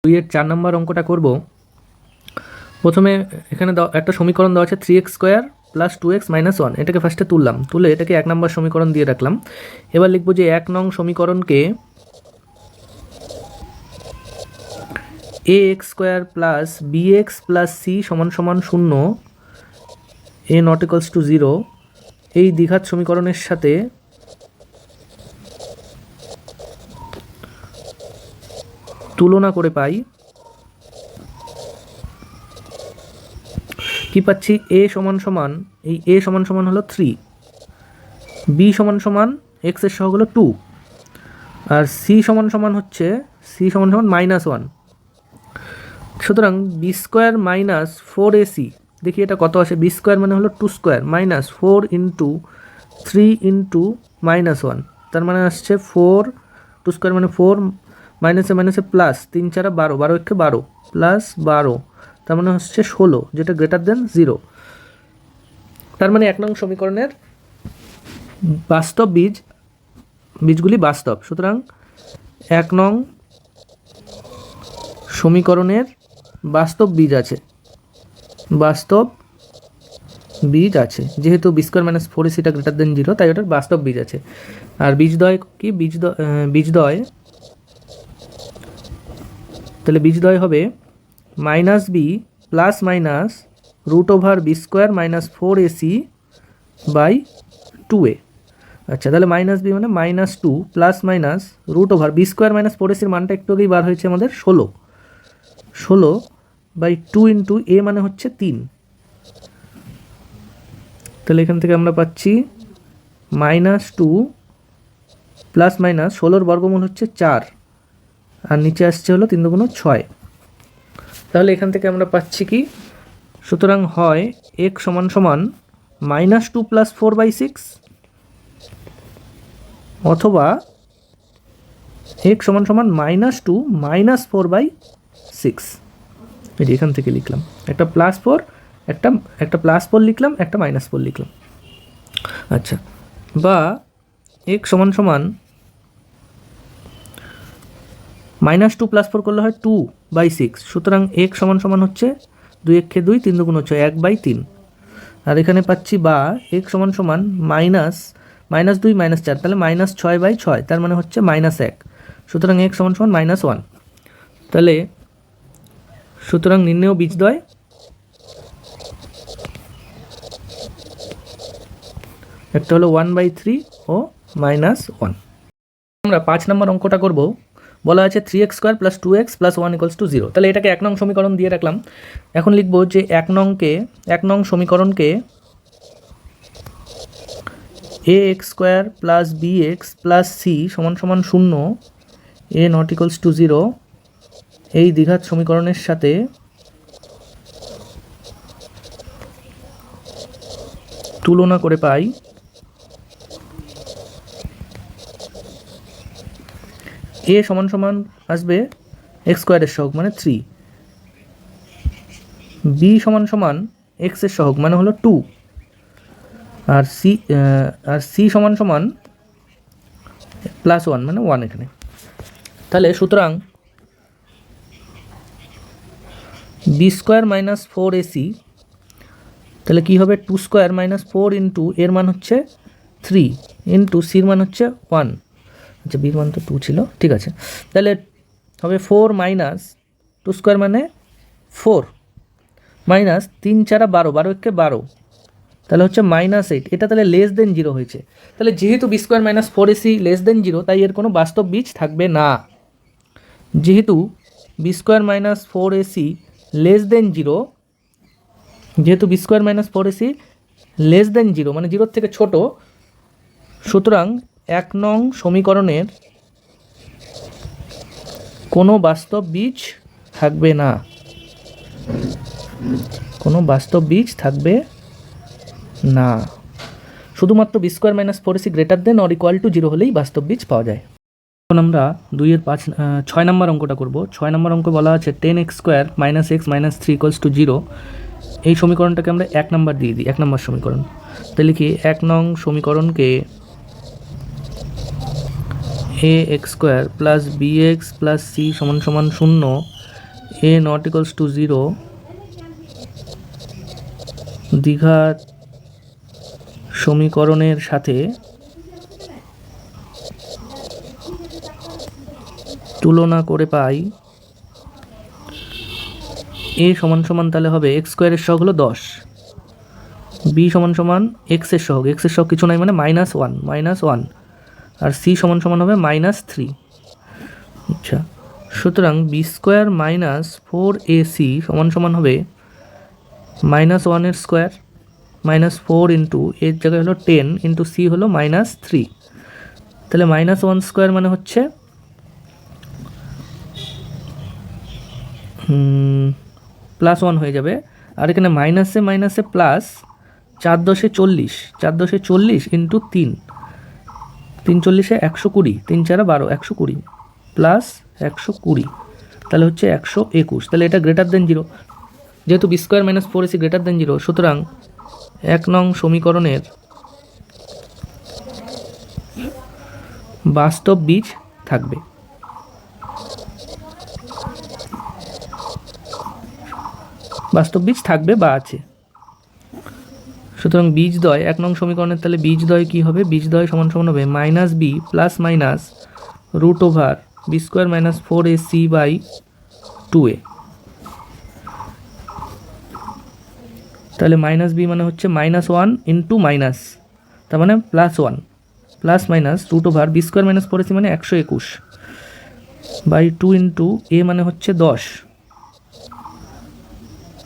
2 এর 4 নম্বর অঙ্কটা করব। প্রথমে এখানে একটা সমীকরণ দেওয়া আছে 3x² + 2x - 1। এটাকে ফার্স্টে তুলে এটাকে 1 নম্বর সমীকরণ দিয়ে রাখলাম। এবার লিখব যে 1 নং সমীকরণকে ax² + bx + c = 0, a not equals to 0 এই দ্বিঘাত সমীকরণের সাথে তুলনা করে পাই কি পাচ্ছি a সমান এই a সমান হলো 3, b সমান x এর সহগ হলো 2, আর c সমান হচ্ছে c সমান -1। সুতরাং b² - 4ac, দেখি এটা কত আসে। b² মানে হলো 2² - 4 × 3 × -1, তার মানে আসছে 4, 2² মানে 4, মাইনাসে প্লাস 3 × 4 = 12, 12 × 12 প্লাস 12, তার মানে হচ্ছে 16, যেটা গ্রেটার দেন 0। তার মানে 1 নং সমীকরণের বাস্তব বীজগুলি বাস্তব। সুতরাং 1 নং সমীকরণের বাস্তব বীজ আছে, যেহেতু b² - 4ac গ্রেটার দেন 0, তাই ওটার বাস্তব বীজ আছে। আর বীজদ্বয় কি? বীজদ্বয় তাহলে বীজদ্বয় হবে -b + √b² - 4ac / 2a। আচ্ছা, তাহলে -b মানে -2 প্লাস মাইনাস √b² - 4ac এর মানটা একটু আগেই বার হয়েছে আমাদের 16/2 × a মানে হচ্ছে 3। তাহলে এখান থেকে আমরা পাচ্ছি -2 প্লাস মাইনাস 16 বর্গমূল হচ্ছে 4, আর নিচে আসছে হলো 3 × 6। তাহলে এখান থেকে আমরা পাচ্ছি কি? সুতরাং হয় x সমান -2 + 4/6, অথবা x সমান -2 - 4/6। এই এখান থেকে লিখলাম একটা +4, একটা +4 লিখলাম, একটা -4 লিখলাম। আচ্ছা, বা x সমান -2 + 4 করলে হয় 2/6। সুতরাং x সমান হচ্ছে 2 × 2 = 2, 3 × 6 = 1/3। আর এখানে পাচ্ছি বা x সমান -2 - 4, তাহলে -6/6, তার মানে হচ্ছে -1। সুতরাং x সমান -1। তাহলে সুতরাং নির্ণেয় বীজদ্বয় একটা হলো 1/3 ও -1। আমরা 5 নম্বর অঙ্কটা করব। বলা আছে 3x² + 2x + 1 = 0। তাহলে এটাকে 1 নং সমীকরণ দিয়ে রাখলাম। এখন লিখব যে 1 নং সমীকরণকে ax² + bx + c = 0, a not equals to 0 এই দ্বিঘাত সমীকরণের সাথে তুলনা করে পাই a সমান আসবে x² এর সহগ মানে 3, b সমান x এর সহগ মানে হলো 2, আর c সমান +1 মানে 1 এখানে। তাহলে সুতরাং b² - 4ac, তাহলে কি হবে? 2² - 4 × এর মান হচ্ছে 3 × c এর মান হচ্ছে 1। আচ্ছা, বির মান তো 2 ছিল, ঠিক আছে। তাহলে হবে 4 - 2² মানে 4, মাইনাস 3 × 4 = 12, 12 × 12, তাহলে হচ্ছে -8। এটা তাহলে লেস দেন 0 হয়েছে। তাহলে যেহেতু b² - 4ac লেস দেন 0, তাই এর কোনো বাস্তব বীজ থাকবে না। যেহেতু b² - 4ac লেস দেন 0, যেহেতু b² - 4ac লেস দেন 0 মানে 0 থেকে ছোট, সুতরাং 1 নং সমীকরণের কোনো বাস্তব বীজ থাকবে না, শুধুমাত্র b² - 4ac greater than or equal to 0 হলেই বাস্তব বীজ পাওয়া যায়। এখন আমরা 2 এর 6 নম্বর অঙ্কটা করব। 6 নম্বর অঙ্ক বলা আছে 10x² - x - 3 = 0। এই সমীকরণটাকে আমরা 1 নম্বর দিয়ে দিই, 1 নম্বর সমীকরণ। তাহলে কি 1 নং সমীকরণকে ax² + bx + c = 0, A not equals to 0 দ্বিঘাত সমীকরণের সাথে তুলনা করে পাই এ সমান সমান তাহলে হবে এক্স স্কোয়ারের সহগ হলো 10, বি সমান সমান এক্সের সহগ কিছু নাই মানে -1 আর সি সমান সমান হবে -3। আচ্ছা, সুতরাং বি স্কোয়ার মাইনাস 4ac সমান সমান হবে -1 এর স্কোয়ার -4 ইন্টু এর জায়গায় হলো 10 ইন্টু সি হলো -3। তাহলে -1 স্কোয়ার মানে হচ্ছে +1 হয়ে যাবে। আর এখানে মাইনাসে মাইনাসে প্লাস 4 10 40 ইন্টু 3 40 120 3 4 12 120 প্লাস 120 তাহলে হচ্ছে 121। তাহলে এটা গ্রেটার দেন 0, যেহেতু b square minus 4ac greater than 0, সুতরাং 1 নং সমীকরণের বাস্তব বীজ থাকবে। বা আছে। সুতরাং বীজদ্বয় 1 নং সমীকরণের তাহলে বীজদ্বয় কি হবে? বীজদ্বয় সমান সমান হবে -b plus minus root over b square minus 4ac by 2a। তাহলে -b মানে হচ্ছে -1 ইন্টু মাইনাস, তার মানে +1 plus minus root over b square minus 4ac মানে 121 বাই 2 ইন্টু a মানে হচ্ছে 10।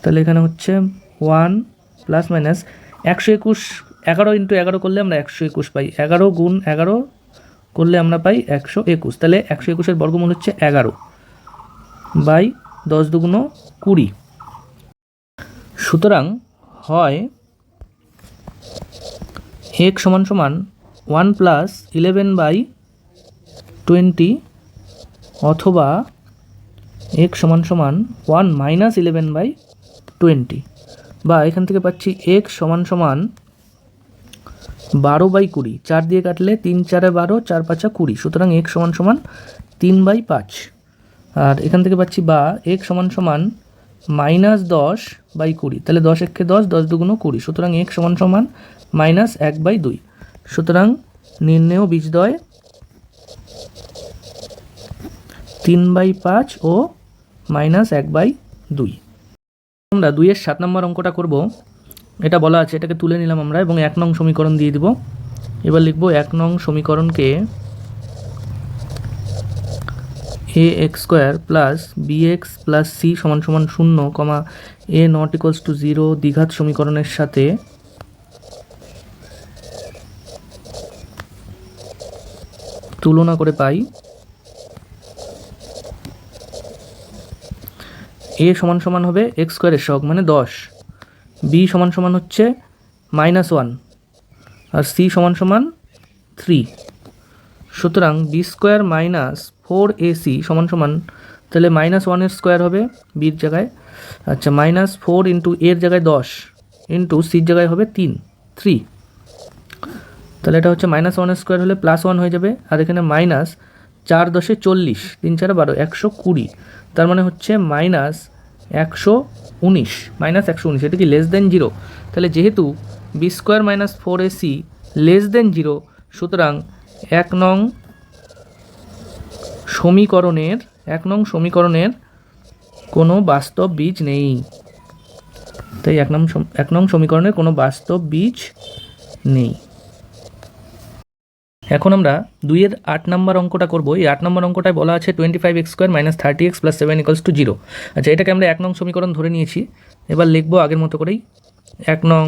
তাহলে এখানে হচ্ছে 1 প্লাস মাইনাস 121, 11 ইন্টু 11 করলে আমরা 121 পাই, 11 গুণ 11 করলে আমরা পাই 121। তাহলে 121-এর বর্গমূল হচ্ছে 11 বাই 10 দুগুণ 20। সুতরাং হয় x সমান সমান 1 প্লাস 11/20 অথবা x সমান সমান 1 মাইনাস 11/20, বা এখান থেকে পাচ্ছি x সমান সমান 12/20, 4 দিয়ে কাটলে 3 4 12 4 5 20, সুতরাং x সমান সমান 3/5। আর এখান থেকে পাচ্ছি বা x সমান সমান -10/20, তাহলে 10 একে 10 10 দুগুণ 20, সুতরাং x সমান সমান -1/2। সুতরাং নির্ণেয় বীজদ্বয় 3/5 ও -1/2। আমরা 2-এর 7 নম্বর অঙ্কটা করব। এটা বলা আছে, এটাকে তুলে নিলাম আমরা এবং 1 নং সমীকরণ দিয়ে দিব। এবার লিখব 1 নং সমীকরণকে ax square plus bx plus c সমান সমান 0, a নট ইকুয়ালস টু 0 দ্বিঘাত সমীকরণের সাথে তুলনা করে পাই a সমান সমান হবে x স্কোয়ারের সহগ মানে 10, b সমান সমান হচ্ছে -1 আর c সমান সমান 3। সুতরাং বি স্কোয়ার মাইনাস 4ac সমান সমান, তাহলে -1 এর স্কোয়ার হবে বির জায়গায়, আচ্ছা -4 ইন্টু এর জায়গায় 10 ইন্টু সির জায়গায় হবে 3। তাহলে এটা হচ্ছে -1 এর স্কোয়ার হলে +1 হয়ে যাবে, আর এখানে -4 10 40 3 4 12 120, তার মানে হচ্ছে -119, এটা কি লেস দেন 0? তাহলে যেহেতু b square minus 4ac less than 0, সুতরাং 1 নং সমীকরণের কোনো বাস্তব বীজ নেই। তাই 1 নং সমীকরণের কোনো বাস্তব বীজ নেই। এখন আমরা 2-এর 8 নম্বর অঙ্কটা করব। এই 8 নম্বর অঙ্কটায় বলা আছে 25x square minus 30x plus 7 equals to 0। আচ্ছা, এটাকে আমরা 1 নং সমীকরণ ধরে নিয়েছি। এবার লিখবো আগের মতো করেই 1 নং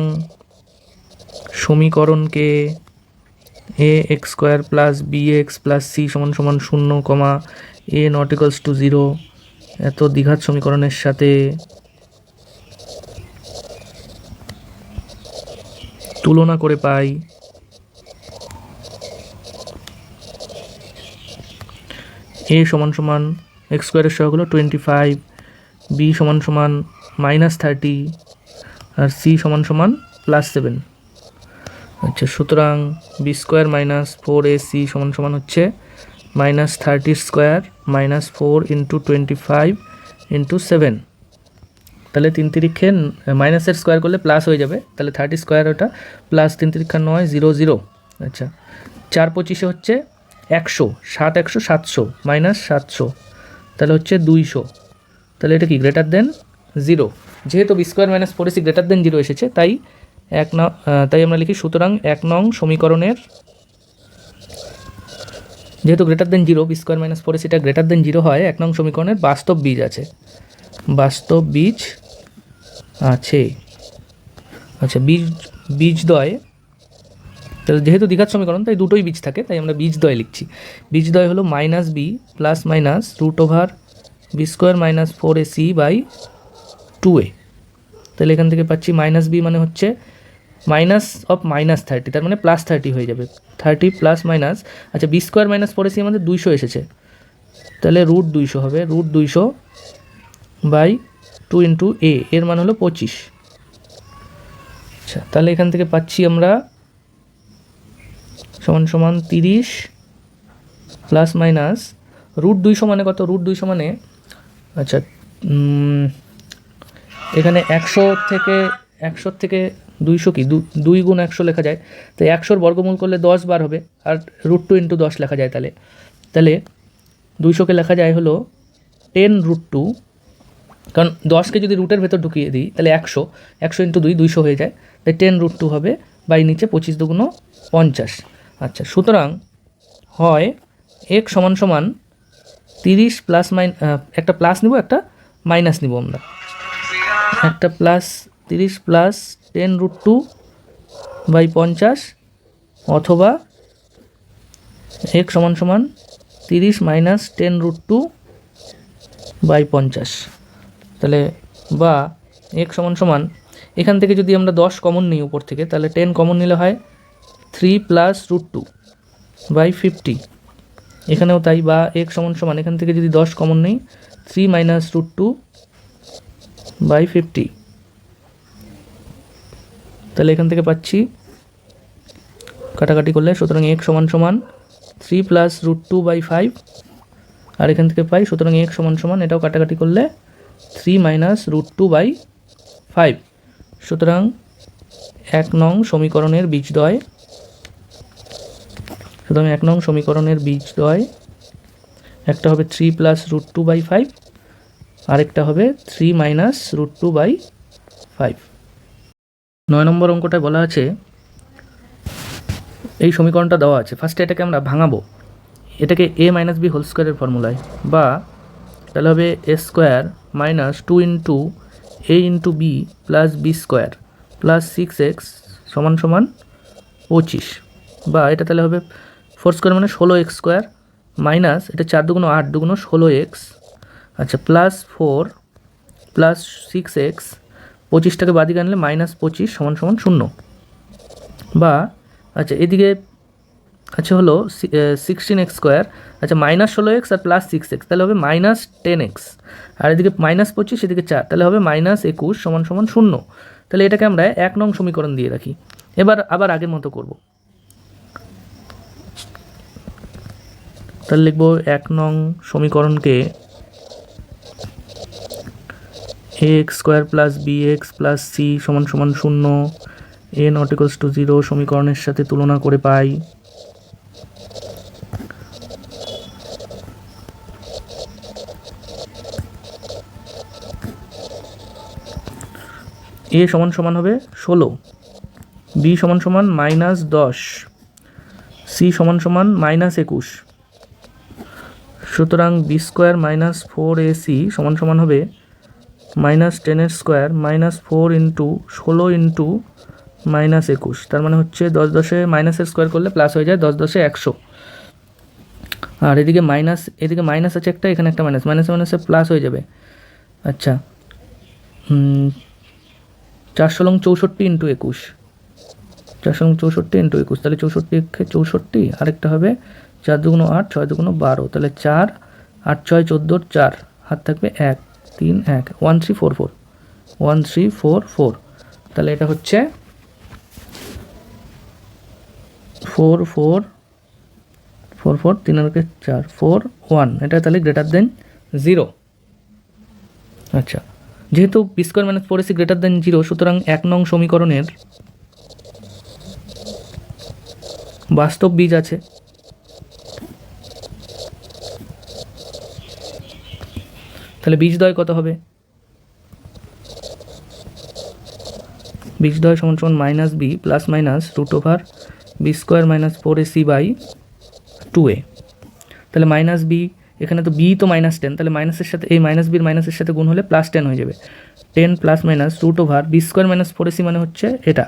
সমীকরণকে ax square plus bx plus c সমান সমান 0, a নট ইকুয়ালস টু 0 এত দ্বিঘাত সমীকরণের সাথে তুলনা করে পাই a সমান সমান x স্কোয়ারের সহগ হলো 25, b সমান সমান -30 আর c সমান সমান +7। আচ্ছা, সুতরাং বি স্কোয়ার মাইনাস 4ac সমান সমান হচ্ছে -30 স্কোয়ার -4 ইন্টু 25 ইন্টু 7, তাহলে 3 তিরিক্ষে মাইনাসের স্কোয়ার করলে প্লাস হয়ে যাবে, তাহলে 30 স্কোয়ার ওটা প্লাস 3 তিরিক্ষা 9 0 0। আচ্ছা 4 25 হচ্ছে 100, 7 100 700 মাইনাস 700, তাহলে হচ্ছে 200। তাহলে এটা কি গ্রেটার দেন 0, যেহেতু b square minus 4ac greater than 0 এসেছে, তাই তাই আমরা লিখি সুতরাং 1 নং সমীকরণের, যেহেতু greater than 0 b square minus 4ac greater than 0 হয়, 1 নং সমীকরণের বাস্তব বীজ আছে, বাস্তব বীজ আছে। আচ্ছা বীজদ্বয়, তাহলে যেহেতু দ্বিঘাত সমীকরণ তাই দুটোই বীজ থাকে, তাই আমরা বীজদ্বয় লিখছি। বীজদ্বয় হলো minus b plus minus root over b square minus 4ac by 2a। তাহলে এখান থেকে পাচ্ছি মাইনাস বি মানে হচ্ছে মাইনাস অফ মাইনাস 30, তার মানে প্লাস 30 হয়ে যাবে, 30 প্লাস মাইনাস। আচ্ছা বি স্কোয়ার মাইনাস 4ac আমাদের 200 এসেছে, তাহলে রুট 200 হবে, রুট 200 বাই 2 ইন্টু এ, এর মান হলো 25। আচ্ছা তাহলে এখান থেকে পাচ্ছি আমরা সমান সমান 30 প্লাস মাইনাস রুট 200 মানে কত, রুট 200 মানে আচ্ছা এখানে 100 থেকে 200 কি 2 গুণ 100 লেখা যায়, তাই 100 বর্গমূল করলে 10 বার হবে, আর রুট 2 ইন্টু 10 লেখা যায়, তাহলে 200কে লেখা যায় হলো 10 রুট 2, কারণ 10কে যদি রুটের ভেতর ঢুকিয়ে দিই তাহলে 100 ইন্টু 2 200 হয়ে যায়, তাই 10 রুট 2 হবে, বাই নিচে 25 দুগুণ 50। আচ্ছা সুতরাং হয় এক সমান সমান 30 প্লাস একটা প্লাস নিব একটা মাইনাস নিব আমরা, একটা প্লাস 30 প্লাস 10 রুট 2 বাই 50, অথবা এক সমান সমান 30 মাইনাস 10 রুট 2 বাই 50। তাহলে বা এক সমান সমান এখান থেকে যদি আমরা 10 কমন নিই উপর থেকে, তাহলে 10 কমন নিলে হয় 3 প্লাস রুট 2 বাই 50, এখানেও তাই, বা এক সমান সমান এখান থেকে যদি 10 কমন নিই 3 মাইনাস রুট 2 বাই 50, তাহলে এখান থেকে পাচ্ছি কাটাকাটি করলে, সুতরাং এক সমান সমান 3 প্লাস রুট 2 বাই 5, আর এখান থেকে পাই সুতরাং এক সমান সমান এটাও কাটাকাটি করলে 3 মাইনাস রুট 2 বাই 5। সুতরাং 1 নং সমীকরণের বীজদ্বয়, সুতরাং 1 নং সমীকরণের বীজদ্বয় একটা হবে 3 প্লাস রুট 2 বাই 5, আরেকটা হবে 3 মাইনাস রুট 2 বাই 5। 9 নম্বর অঙ্কটায় বলা আছে এই সমীকরণটা দেওয়া আছে, ফার্স্টে এটাকে আমরা ভাঙাবো, এটাকে a মাইনাস বি হোল স্কোয়ারের ফর্মুলায়, বা তাহলে হবে a square minus 2 into a into b plus b square plus 6x সমান সমান 25, বা এটা তাহলে হবে 4 স্কোয়ার মানে 16x স্কোয়ার মাইনাস এটা 4 দুগুণ 8 দুগুণ 16x, আচ্ছা প্লাস 4 প্লাস 6x, 25টাকে বাদিকে আনলে মাইনাস 25 সমান সমান 0, বা আচ্ছা এদিকে আচ্ছা হলো 16x স্কোয়ার, আচ্ছা মাইনাস 16x আর প্লাস 6x, তাহলে হবে মাইনাস 10x, আর এদিকে মাইনাস 25 এদিকে 4, তাহলে হবে মাইনাস 21 সমান সমান 0। তাহলে এটাকে আমরা 1 নং সমীকরণ দিয়ে রাখি। এবার আবার আগের মতো করব, তাহলে লিখব 1 নং সমীকরণকে ax square plus bx plus c সমান সমান 0, a নট ইকুয়ালস টু 0 সমীকরণের সাথে তুলনা করে পাই a সমান সমান হবে 16, b সমান সমান মাইনাস 10, c সমান সমান মাইনাস 21। সুতরাং বি স্কোয়ার মাইনাস 4ac সমান সমান হবে minus 10 square minus 4 into 16 into minus 21, তার মানে হচ্ছে 10 10-এ মাইনাসের স্কোয়ার করলে প্লাস হয়ে যায়, 10 10-এ 100, আর এদিকে মাইনাস আছে একটা, এখানে একটা মাইনাসে প্লাস হয়ে যাবে। আচ্ছা 4 ষোলং 64 ইন্টু 21, 4 ষোলং 64 ইন্টু 21, তাহলে 64 আরেকটা হবে 4 দুগুণ 8 6 দুগুণ 12, তাহলে 4 8 6 14 4, হাত থাকবে 1 3 1 1344, তাহলে এটা হচ্ছে 4 3 আর 4 4 1, এটা তাহলে গ্রেটার দেন 0। আচ্ছা, যেহেতু b square minus four ac greater than zero, সুতরাং 1 নং সমীকরণের বাস্তব বীজ আছে। তাহলে বীজদ্বয় কত হবে? বীজদ্বয় সমান সমান minus b plus minus root over b square minus four ac by 2a। তাহলে মাইনাস বি, এখানে তো বি তো -10, তাহলে মাইনাসের সাথে এই মাইনাস বির মাইনাসের সাথে গুণ হলে +10 হয়ে যাবে। 10 plus minus root over b square minus four ac মানে হচ্ছে এটা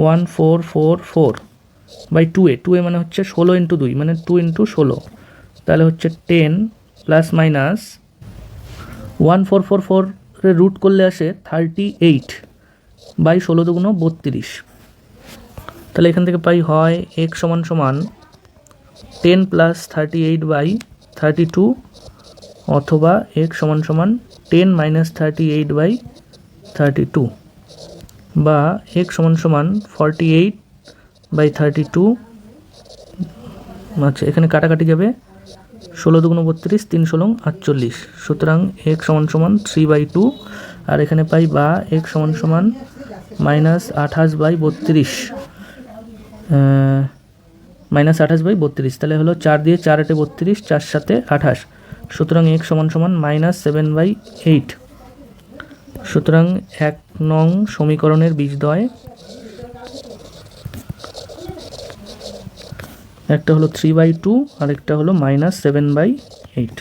1444 বাই 2a মানে হচ্ছে 16 ইন্টু 2 মানে 2 ইন্টু 16, তাহলে হচ্ছে 10 প্লাস মাইনাস 1444 রুট করলে আসে 38 বাই 16 দুগুণ 32। তাহলে এখান থেকে পাই হয় x সমান সমান 10 প্লাস 38 বাই 32 অথবা x সমান সমান 10 মাইনাস 38 বাই 32 বা x সমান সমান 48 বাই 32। আচ্ছা, এখানে কাটাকাটি যাবে, 16 দুগুণ 32, 3 16 48, সুতরাং x সমান সমান 3/2। আর এখানে পাই বা x সমান সমান -28 বাই 32, -28/32, তাহলে হলো 4 দিয়ে 4 8 32, 4 7 28, সুতরাং x সমান সমান -7/8। সুতরাং 1 নং সমীকরণের বীজদ্বয় একটা হলো 3/2 আর একটা হলো -7/8।